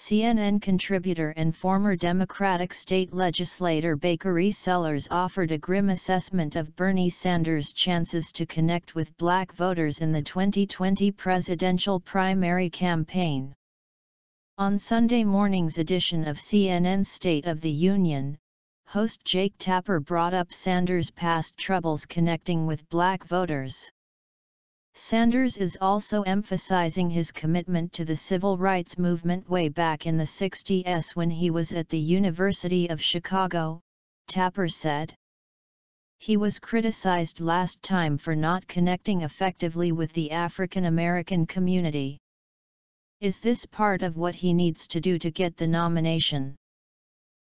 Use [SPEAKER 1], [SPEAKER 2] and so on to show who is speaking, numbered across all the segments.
[SPEAKER 1] CNN contributor and former Democratic state legislator Bakari offered a grim assessment of Bernie Sanders' chances to connect with black voters in the 2020 presidential primary campaign. On Sunday morning's edition of CNN's State of the Union, host Jake Tapper brought up Sanders' past troubles connecting with black voters. Sanders is also emphasizing his commitment to the civil rights movement way back in the 60s when he was at the University of Chicago, Tapper said. He was criticized last time for not connecting effectively with the African American community. Is this part of what he needs to do to get the nomination?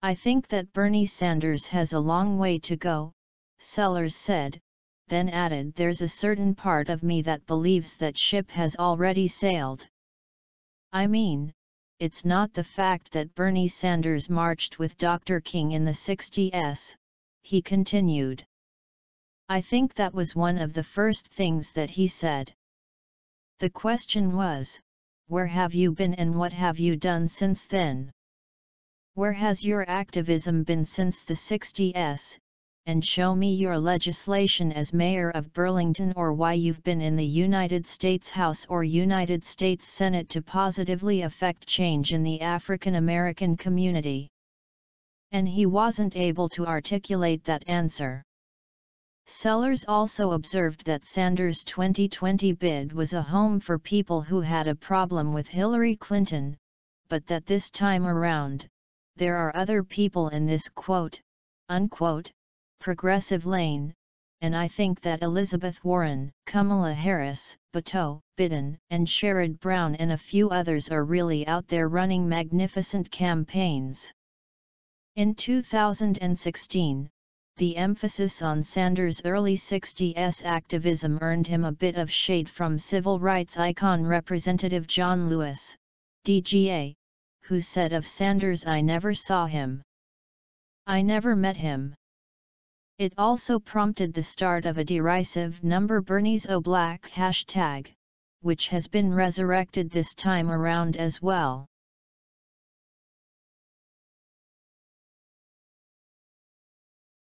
[SPEAKER 1] I think that Bernie Sanders has a long way to go, Sellers said, then added, there's a certain part of me that believes that ship has already sailed. I mean, it's not the fact that Bernie Sanders marched with Dr. King in the 60s, he continued. I think that was one of the first things that he said. The question was, where have you been and what have you done since then? Where has your activism been since the 60s? And show me your legislation as mayor of Burlington or why you've been in the United States House or United States Senate to positively affect change in the African American community. And he wasn't able to articulate that answer. Sellers also observed that Sanders' 2020 bid was a home for people who had a problem with Hillary Clinton, but that this time around, there are other people in this quote-unquote, progressive lane, and I think that Elizabeth Warren, Kamala Harris, Beto, Biden, and Sherrod Brown and a few others are really out there running magnificent campaigns. In 2016, the emphasis on Sanders' early 60s activism earned him a bit of shade from civil rights icon Representative John Lewis, DGA, who said of Sanders, I never saw him. I never met him. It also prompted the start of a derisive #BerniesOBlack hashtag, which has been resurrected this time around as well.